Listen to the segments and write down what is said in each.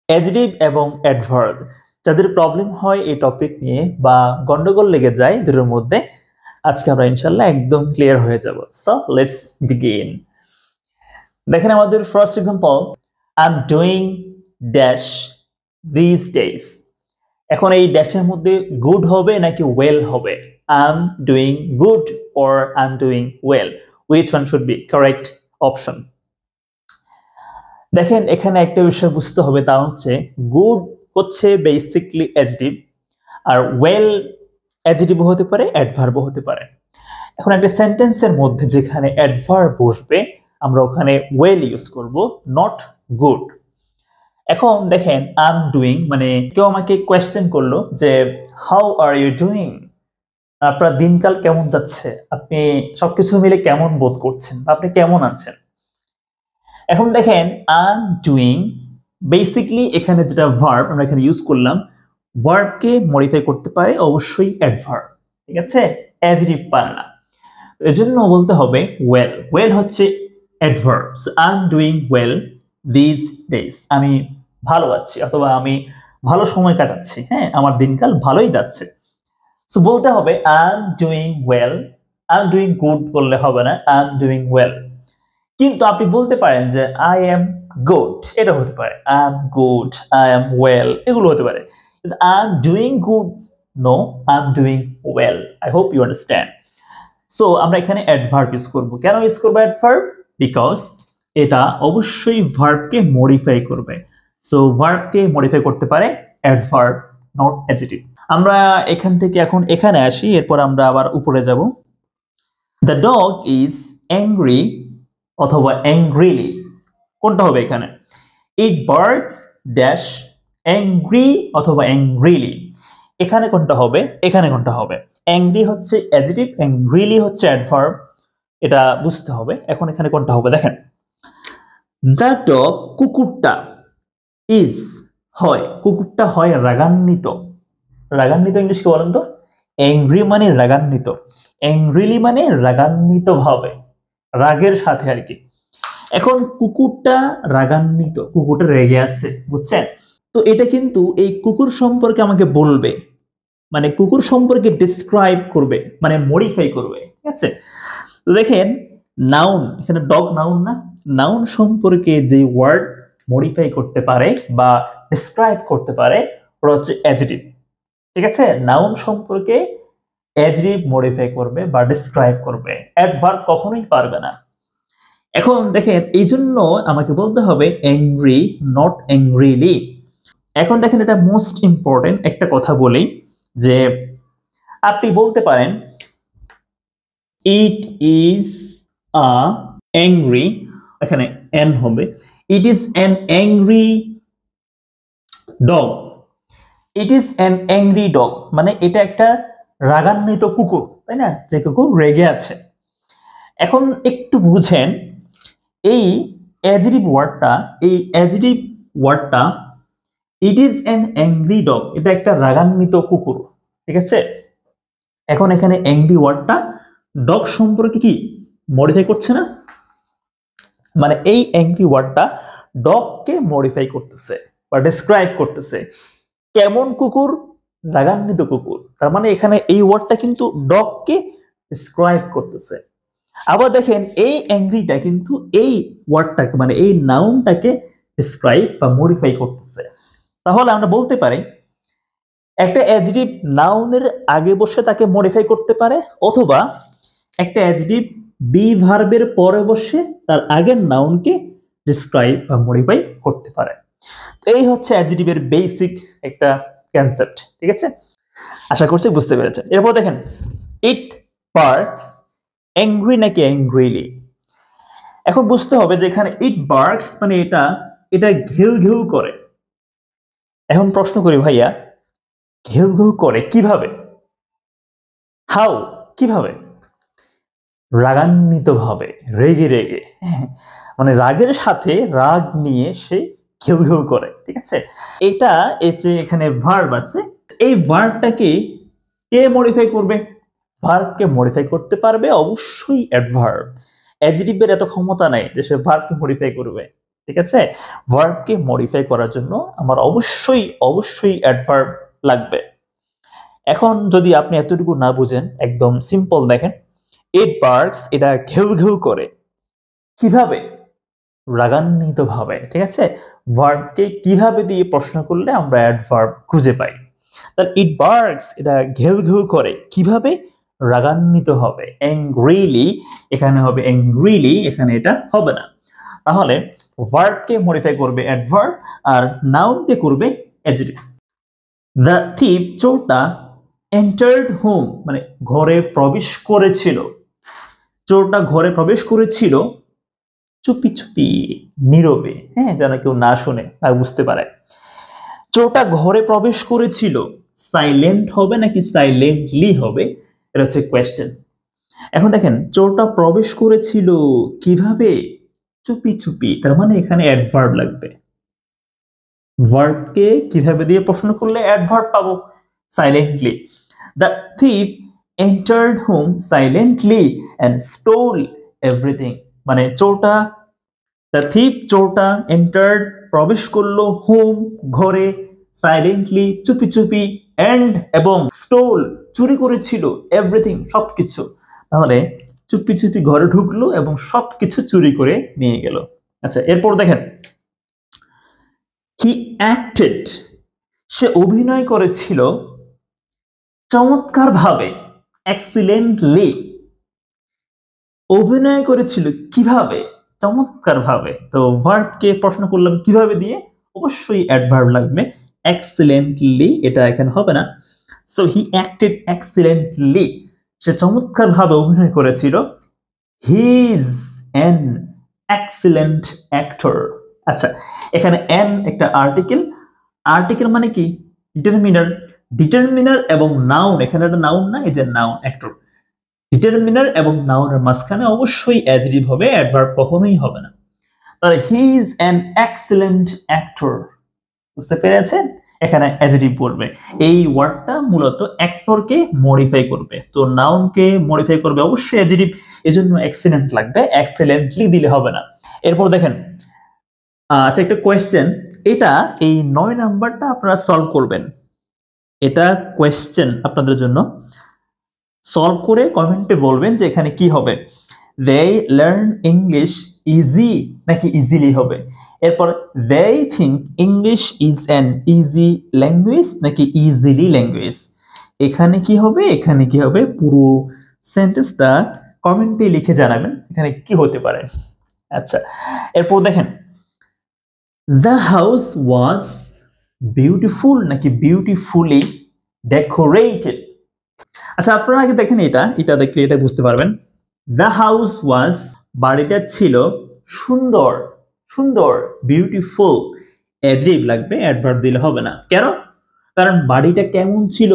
Adjective এবং adverb যাদের problem হয় এই টপিক নিয়ে বা গন্ডগোল লেগে যায় দুটোর মধ্যে, আজকে আমরা ইনশাল্লাহ একদম ক্লিয়ার হয়ে যাব। So let's begin. দেখেন আমাদের first example, I am doing dash this days. এখন এই ড্যাশের মধ্যে গুড হবে নাকি ওয়েল হবে? I am doing good or I am doing well, which one should be correct option? দেখেন এখানে একটা বিষয় বুঝতে হবে, তা হচ্ছে গুড হচ্ছে basically adjective, are well adjective হতে পারে, অ্যাডভার্বও হতে পারে। এখন একটা সেন্টেন্সের মধ্যে যেখানে অ্যাডভার্ব বসবে আমরা ওখানে ওয়েল ইউজ করব, নট গুড। এখন দেখেন আই এম ডুইং, মানে কেউ আমাকে কোয়েশ্চেন করলো যে হাউ আর ইউ ডুইং, আপনার দিনকাল কেমন যাচ্ছে, আপনি সবকিছু মিলে কেমন বোধ করছেন, আপনি কেমন আছেন। এখন দেখেন আই এম ডুইং বেসিকলি এখানে যেটা ভার্ব আমরা এখানে ইউজ করলাম, ভার্বকে মডিফাই করতে পারে অবশ্যই অ্যাডভার্ব, ঠিক আছে, অ্যাডজেক্টিভ পারে না। এজন্য বলতে হবে ওয়েল। ওয়েল হচ্ছে adverb. So I am doing well this days, আমি ভালো আছি অথবা আমি ভালো সময় কাটাচ্ছি, হ্যাঁ আমার দিনকাল ভালোই যাচ্ছে। সো বলতে হবে I am doing well. I am doing good বললে হবে না, আই এম ডুইং ওয়েল। কিন্তু আপনি বলতে পারেন যে আই এম গুড, এটা হতে পারে, I am good, I am well, এগুলো হতে পারে। কিন্তু I am doing good, no, I am doing well. I hope you understand. So আমরা এখানে অ্যাডভার্ব ইউজ করব। কেন ইউজ করব অ্যাডভার্ব? বিকজ এটা অবশ্যই ভার্বকে মডিফাই করবে। সো ভার্বকে মডিফাই করতে পারে অ্যাডভার্ব, নট অ্যাডজেক্টিভ। আমরা এখান থেকে এখন এখানে আসি, এরপর আমরা আবার উপরে যাব। দ্য ডগ ইজ অ্যাংরি অথবা অ্যাংরিলি, কোনটা হবে এখানে? ইট বার্কস ড্যাশ অ্যাংরি অথবা অ্যাংরিলি, এখানে কোনটা হবে? এখানে কোনটা হবে? অ্যাংরি হচ্ছে অ্যাডজেক্টিভ, অ্যাংরিলি হচ্ছে অ্যাডভার্ব, এটা বুঝতে হবে। এখন এখানে কোনটা হবে দেখেন, দ্য ডগ, কুকুরটা, ইজ হয়, কুকুরটা হয় রাগান্বিত। রাগান্বিত ইংলিশ কি বলেন তো? অ্যাংরি মানে রাগান্বিত, অ্যাংরিলি মানে রাগান্বিত ভাবে, রাগের সাথে আর কি। এখন কুকুরটা রাগান্বিত, কুকুরটা রেগে আছে, বুঝছেন? তো এটা কিন্তু এই কুকুর সম্পর্কে আমাকে বলবে, মানে কুকুর সম্পর্কে ডিসক্রাইব করবে, মানে মডিফাই করবে, ঠিক আছে। তো দেখেন নাউন, এখানে ডগ নাউন না, নাউন সম্পর্কে যে ওয়ার্ড মডিফাই করতে পারে বা ডিসক্রাইব করতে পারে ওটা হচ্ছে অ্যাডজেক্টিভ, ঠিক আছে। নাউন সম্পর্কে অ্যাডজেক্টিভ মডিফাই করবে বা ডিসক্রাইব করবে, অ্যাডভার্ব কখনোই পারবে না। এখন দেখেন এই জন্য আমাকে বলতে হবে অ্যাংরি, নট অ্যাংরিলি। এখন দেখেন এটা মোস্ট ইম্পর্টেন্ট একটা কথা বলি, যে আপনি বলতে পারেন ইট ইজ আ অ্যাংরি, এখানে এন হবে, it is an angry dog. It is an angry dog মানে এটা একটা রাগান্বিত কুকুর, তাই না, যে কুকুর রেগে আছে। এখন একটু বুঝেন এই অ্যাডজেক্টিভ ওয়ার্ডটা, এই অ্যাডজেক্টিভ ওয়ার্ডটা it is an angry dog, এটা একটা রাগান্বিত কুকুর, ঠিক আছে। এখন এখানে অ্যাংরি ওয়ার্ডটা ডগ সম্পর্কে কি মডিফাই করছে না, মানে এই অ্যাংরি ওয়ার্ডটা ডগকে মডিফাই করতেছে বা ডেসক্রাইব করতেছে। কেমন কুকুর? রাগান্বিত কুকুর। তার মানে এখানে এই ওয়ার্ডটা কিন্তু ডগকে ডেসক্রাইব করতেছে। আবার দেখেন এই অ্যাংরিটা কিন্তু এই ওয়ার্ডটাকে মানে এই নাউনটাকে ডেসক্রাইব বা মডিফাই করতেছে। তাহলে আমরা বলতে পারি একটা অ্যাডজেক্টিভ নাউনের আগে বসে তাকে মডিফাই করতে পারে, অথবা একটা অ্যাডজেক্টিভ বি ভার্বের পরে বসে তার আগের নাউনকে ডিসক্রাইব বা মডিফাই করতে পারে। তো এই হচ্ছে অ্যাডজেক্টিভের বেসিক একটা কনসেপ্ট, ঠিক আছে। আশা করছি বুঝতে পেরেছেন। এরপর দেখেন ইট বার্কস অ্যাংরি নাকি অ্যাংরিলি। এখন বুঝতে হবে যে এখানে ইট বার্কস মানে এটা এটা ঘেউ ঘেউ করে। এখন প্রশ্ন করি ভাইয়া, ঘেউ ঘেউ করে কিভাবে? হাউ, কিভাবে? রাগান্বিত ভাবে, রেগে রেগে, মানে রাগের সাথে রাগ নিয়ে সে ঘেউ ঘেউ করে, ঠিক আছে। এটা এই যে এখানে ভার্ব আছে, এই ভার্বটাকে কে মডিফাই করবে? ভার্বকে মডিফাই করতে পারবে অবশ্যই অ্যাডভার্ব। অ্যাডজেক্টিভের এত ক্ষমতা নাই যে সে ভার্বকে মডিফাই করবে, ঠিক আছে? ভার্বকে মডিফাই করার জন্য আমার অবশ্যই অবশ্যই অ্যাডভার্ব লাগবে। এখন যদি আপনি এতটুকু না বুঝেন, একদম সিম্পল দেখেন, ইট বার্কস, এটা ঘেউ ঘেউ করে। কিভাবে? রাগান্বিত ভাবে। ঠিক আছে? ভার্বকে কিভাবে দিয়ে প্রশ্ন করলে আমরা অ্যাডভার্ব খুঁজে পাই। তাহলে ইট বার্কস, এটা ঘেউ ঘেউ করে। কিভাবে? রাগান্বিত হবে। অ্যাংগ্রিলি, এখানে হবে অ্যাংগ্রিলি, এখানে এটা হবে না। তাহলে ভার্বকে মডিফাই করবে অ্যাডভার্ব, আর নাউনকে করবে অ্যাডজেক্টিভ। দ্য থিপ, চোরটা, এন্টার্ড হোম, মানে ঘরে প্রবেশ করেছিল। চোরটা ঘরে প্রবেশ করেছিল চুপি চুপি, নীরবে, হ্যাঁ, যেন কেউ না শুনে, না বুঝতে পারে। চোরটা ঘরে প্রবেশ করেছিল, সাইলেন্ট হবে নাকি সাইলেন্টলি হবে, এটা হচ্ছে কোয়েশ্চেন। এখন দেখেন, চোরটা প্রবেশ করেছিল কিভাবে? চুপি চুপি, তার মানে এখানে অ্যাডভার্ব লাগবে। ভার্বকে কিভাবে দিয়ে প্রশ্ন করলে অ্যাডভার্ব পাবো? Silently. The thief entered home silently and stole everything, মানে চোরটা, দ্য থিফ, চোরটা, এন্টার্ড, প্রবেশ করলো, হোম, ঘরে, সাইলেন্টলি, চুপি চুপি, এন্ড, এবং, স্টোল, চুরি করেছিল, এভরিথিং, সবকিছু। তাহলে চুপি চুপি ঘরে ঢুকলো এবং সবকিছু চুরি করে নিয়ে গেল। আচ্ছা, এরপর দেখেন, হি অ্যাক্টেড, সে অভিনয় করেছিল চমৎকার ভাবে, এক্সিলেন্টলি। অভিনয় করেছিল কিভাবে? চমৎকার ভাবে। তো ভার্বকে প্রশ্ন করলাম কিভাবে দিয়ে, অবশ্যই অ্যাডভার্ব লাগবে। এক্সিলেন্টলি, এটা এখানে হবে না। সো হি অ্যাক্টেড এক্সিলেন্টলি, সে চমৎকার ভাবে অভিনয় করেছিল। He is an excellent actor. আচ্ছা, এখানে অ্যান একটা আর্টিকেল। আর্টিকেল মানে কি? ডিটারমিনার। ডিটারমিনার এবং নাউন, এখানে একটা নাউন না, এই যে নাউন, অ্যাক্টর। ডিটারমিনার এবং নাউনের মাঝখানে অবশ্যই অ্যাডজেক্টিভ হবে, অ্যাডভার্ব কখনোই হবে না। তাহলে he is an excellent actor, বুঝতে পেরেছেন? এখানে অ্যাডজেক্টিভ পড়বে। এই ওয়ার্ডটা মূলত অ্যাক্টরকে মডিফাই করবে, তো নাউনকে মডিফাই করবে অবশ্যই অ্যাডজেক্টিভ, এজন্য এক্সিলেন্ট লাগবে, এক্সিলেন্টলি দিলে হবে না। এরপর দেখেন, আচ্ছা, একটা কোয়েশ্চেন, এটা এই 9 নাম্বারটা আপনারা সলভ করবেন। এটা কোয়েশ্চেন আপনাদের জন্য, সলভ করে কমেন্টে বলবেন যে এখানে কি হবে। দে লার্ন ইংলিশ ইজি নাকি ইজিলি হবে। এরপর they think English is an easy language নাকি ইজিলি ল্যাঙ্গুয়েজ। এখানে কি হবে, এখানে কি হবে, পুরো সেন্টেন্সটা কমেন্টে লিখে জানাবেন এখানে কি হতে পারে। আচ্ছা, এরপর দেখেন, দ্য হাউস ওয়াজ বিউটিফুল নাকি বিউটিফুলি ডেকোরেটেড। আচ্ছা, আপনারা আগে দেখেন, এটা এটা দেখলে এটা বুঝতে পারবেন। দ্য হাউস ওয়াজ, বাড়িটা ছিল সুন্দর, সুন্দর, বিউটিফুল, অ্যাডজেক্টিভ লাগবে, অ্যাডভার্ব দিলে হবে না। কেন? কারণ বাড়িটা কেমন ছিল,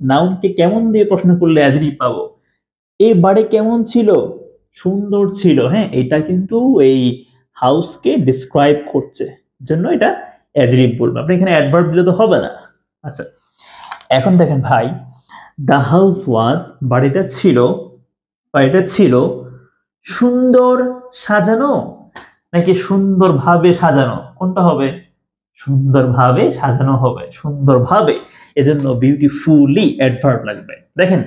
নাউনকে কেমন দিয়ে প্রশ্ন করলে অ্যাডজেক্টিভ পাবো। এই বাড়ি কেমন ছিল? সুন্দর ছিল, হ্যাঁ, এটা কিন্তু এই হাউসকে ডিসক্রাইব করছে, জন্য এটা অ্যাডজেক্টিভ বলবো। আপনি এখানে অ্যাডভার্ব দিলে তো হবে না। আচ্ছা, এখন দেখেন ভাই, দ্য হাউস ওয়াজ, বাড়িটা ছিল সুন্দর সাজানো নাকি সুন্দরভাবে সাজানো, কোনটা হবে? সুন্দরভাবে সাজানো হবে, সুন্দরভাবে, এজন্য বিউটিফুলি অ্যাডভার্ব লাগবে। দেখেন,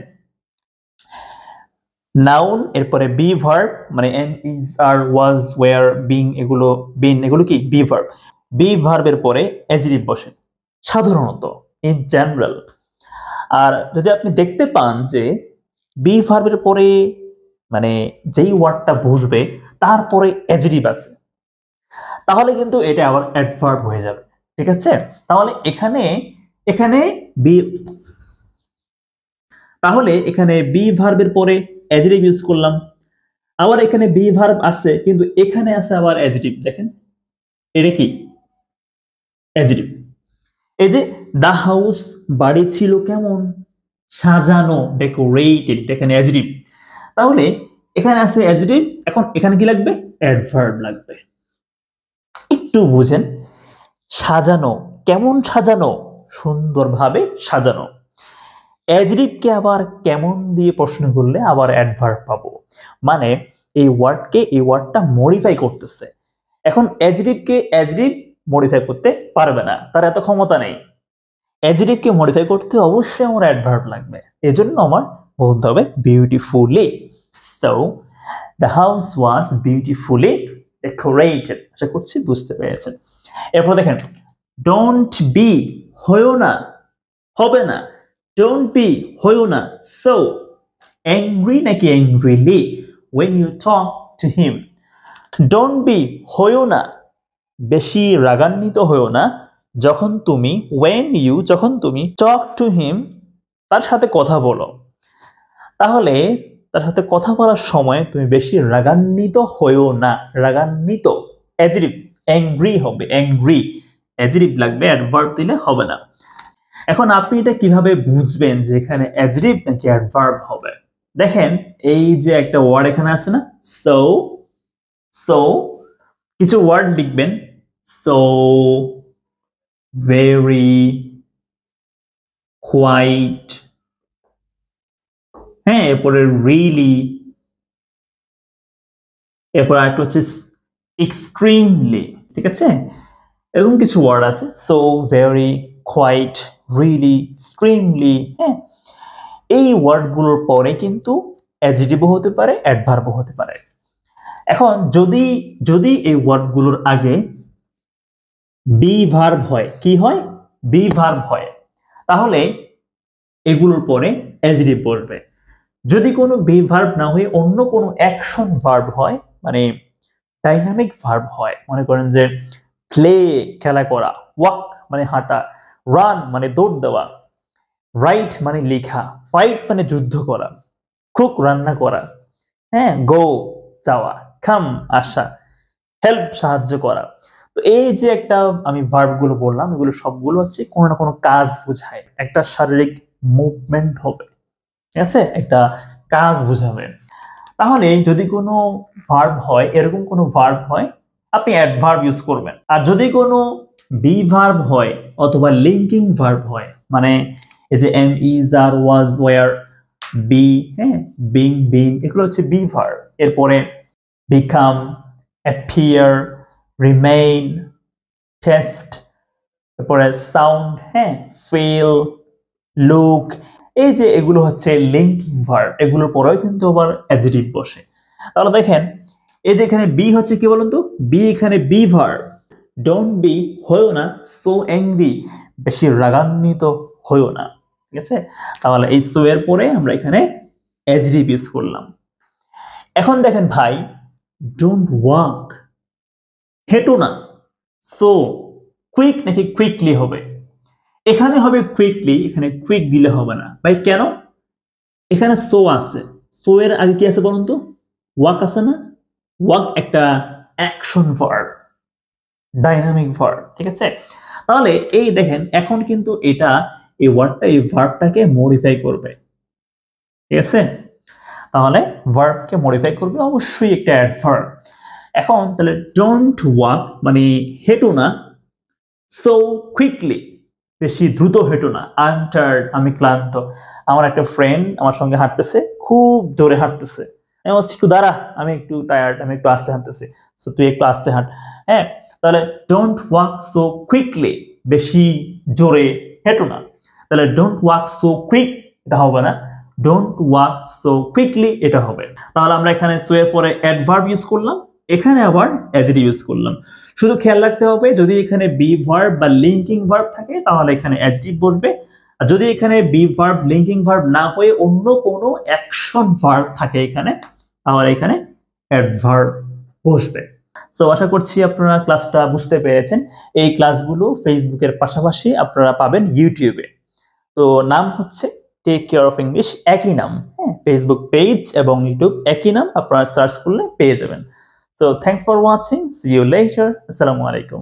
নাউন, এরপরে বি ভার্ব, মানে am, is, are, was, were, being, এগুলো বিন, এগুলো কি বি ভার্ব। বি ভার্বের পরে অ্যাডজেক্টিভ বসে সাধারণত, ইন জেনারেল। আর যদি আপনি দেখতে পান যে বি ভার্বের পরে মানে যেই ওয়ার্ডটা বসবে তারপরে অ্যাডজেক্টিভ আছে, তাহলে কিন্তু এটা আবার অ্যাডভার্ব হয়ে যাবে। ঠিক আছে? তাহলে এখানে এখানে বি তাহলে এখানে বি ভার্বের পরে অ্যাডজেক্টিভ ইউজ করলাম, আবার এখানে বি ভার্ব আছে কিন্তু এখানে আছে আবার অ্যাডজেক্টিভ। দেখেন, এটা কি অ্যাডজেক্টিভ। এই যে দা হাউস, বাড়ি ছিল কেমন, সাজানো, ডেকোরেটেড, এখানে অ্যাডজেক্টিভ। তাহলে এখানে আছে অ্যাডজেক্টিভ, এখন এখানে কি লাগবে? অ্যাডভার্ব লাগবে। একটু বুঝেন, সাজানো, কেমন সাজানো? সুন্দরভাবে সাজানো। অ্যাডজেক্টিভকে আবার কেমন দিয়ে প্রশ্ন করলে আবার অ্যাডভার্ব পাবো, মানে এই ওয়ার্ডটা মডিফাই করতেছে। এখন অ্যাডজেক্টিভকে অ্যাডজেক্টিভ মডিফাই করতে পারবে না, তার এত ক্ষমতা নেই। অ্যাডজেক্টিভকে মডিফাই করতে অবশ্যই আমার অ্যাডভার্ব লাগবে, এজন্য আমার বলতে হবে beautifully. So the house was beautifully decorated. আশা করছি বুঝতে পেরেছেন। এরপর দেখেন, ডোন্ট বি, হয়ো না, হবে না, ডোন্ট বি, হয়ো না। সো অ্যাংরি নাকি angrily when you talk to him। Don't be, হয়ো না, বেশি রাগান্বিত হয়ো না যখন তুমি যখন তুমি টক টু হিম, তার সাথে কথা বলো। তাহলে তার সাথে কথা বলার সময় তুমি বেশি রাগান্বিত হয়ো না। রাগান্বিত অ্যাডজেক্টিভ, অ্যাংরি হবে, অ্যাংরি অ্যাডজেক্টিভ লাগবে, অ্যাডভার্ব দিলে হবে না। এখন আপনি এটা কিভাবে বুঝবেন যে এখানে অ্যাডজেক্টিভ নাকি অ্যাডভার্ব হবে? দেখেন, এই যে একটা ওয়ার্ড এখানে আছে না, সো, সো কিছু ওয়ার্ড লিখবেন, সো, very, quite, হ্যাঁ, এরপরে really, এরপর আরেকটা হচ্ছে extremely, ঠিক আছে? এরকম কিছু ওয়ার্ড আছে, so, very, quite, really, extremely, হ্যাঁ, এই ওয়ার্ডগুলোর পরে কিন্তু অ্যাডজেক্টিভও হতে পারে, অ্যাডভার্বও হতে পারে। এখন যদি এই ওয়ার্ডগুলোর আগে বি ভার্ব হয়, কি হয়? বি ভার্ব হয়, তাহলে এগুলোর পরে অ্যাডজেক্টিভ বসবে। যদি কোনো বি ভার্ব না হয়ে অন্য কোনো অ্যাকশন ভার্ব হয়, মানে ডাইনামিক ভার্ব হয়, মনে করেন যে প্লে, খেলা করা, ওয়াক মানে হাঁটা, রান মানে দৌড় দেওয়া, রাইট মানে লেখা, ফাইট মানে যুদ্ধ করা, কুক রান্না করা, হ্যাঁ, গো যাওয়া, কাম আসা, হেল্প সাহায্য করা। তো এই যে একটা আমি ভার্ব গুলো বললাম, এগুলো সবগুলো হচ্ছে কোনো না কোনো কাজ বোঝায়, একটা শারীরিক মুভমেন্ট হবে, ঠিক আছে, একটা কাজ বোঝাবে। তাহলে যদি কোনো ভার্ব হয়, এরকম কোনো ভার্ব হয়, আপনি অ্যাডভার্ব ইউজ করবেন। আর যদি কোনো বি ভার্ব হয় অথবা লিঙ্কিং ভার্ব হয়, মানে এই যে am, is, are, was, were, be, হ্যাঁ, বিং, বিং, এগুলো হচ্ছে বি ভার্ব। এরপরে বিকাম, অ্যাপিয়ার, রিমেইন, টেস্ট, তারপরে সাউন্ড, হ্যাঁ, ফিল, লুক, এই যে এগুলো হচ্ছে লিঙ্কিং ভার্ব, এগুলোর পরেও কিন্তু আবার অ্যাডজেক্টিভ বসে। তাহলে দেখেন, এই যে এখানে বি হচ্ছে কি বলুন তো, বি এখানে বি ভার্ব। ডোন্ট বি, হয়ো না, সো অ্যাংরি, বেশি রাগান্বিত হয়ো না, ঠিক আছে? তাহলে এই সো এর পরে আমরা এখানে অ্যাডজেক্টিভ ইউজ করলাম। এখন দেখেন ভাই, ডোন্ট ওয়াক, হেঁটো না, সো কুইক নাকি কুইকলি হবে? এখানে হবে কুইকলি, এখানে কুইক দিলে হবে না ভাই। কেন? এখানে সো আছে, সো এর আগে কি আছে বলুন তো? ওয়াক আছে না? ওয়াক একটা অ্যাকশন ভার্ব, ডাইনামিক ভার্ব, ঠিক আছে? তাহলে এই দেখেন, এখন কিন্তু এটা এই ওয়ার্ডটা এই ভার্বটাকে মডিফাই করবে, ঠিক আছে? তাহলে ভার্বকে মডিফাই করবে অবশ্যই একটা অ্যাডভার্ব। এখন তাহলে ডোন্ট ওয়াক মানে হেঁটো না, সো কুইকলি, বেশি দ্রুত হেঁটো না, আই এম টায়ার্ড, আমি ক্লান্ত। আমার একটা ফ্রেন্ড আমার সঙ্গে হাঁটতেছে, খুব জোরে হাঁটতেছে, আমি বলছি একটু দাঁড়া, আমি একটু টায়ার্ড, আমি একটু আস্তে হাঁটতেছি, সো তুই একটু আস্তে হাঁট, হ্যাঁ। তাহলে ডোন্ট ওয়াক সো কুইকলি, বেশি জোরে হেঁটো না। তাহলে ডোন্ট ওয়াক সো কুইক, এটা হবে না, ডোন্ট ওয়াক সো কুইকলি এটা হবে। তাহলে আমরা এখানে সো এর পরে অ্যাডভার্ব ইউজ করলাম, এখানে আবার অ্যাডজেক্টিভ ইউজ করলাম। শুধু খেয়াল রাখতে হবে, যদি এখানে বি ভার্ব বা লিঙ্কিং ভার্ব থাকে তাহলে এখানে অ্যাডজেক্টিভ বসবে, আর যদি এখানে বি ভার্ব লিঙ্কিং ভার্ব না হয়ে অন্য কোনো অ্যাকশন ভার্ব থাকে এখানে, তাহলে এখানে অ্যাডভার্ব বসবে। সো আশা করছি আপনারা ক্লাসটা বুঝতে পেরেছেন। এই ক্লাসগুলো ফেসবুকের পাশাপাশি আপনারা পাবেন ইউটিউবে। তো নাম হচ্ছে টেক কেয়ার অফ ইংলিশ, একই নাম, হ্যাঁ, ফেসবুক পেজ এবং ইউটিউব একই নাম, আপনারা সার্চ করলে পেয়ে যাবেন। So thanks for watching. See you later. Assalamu alaikum.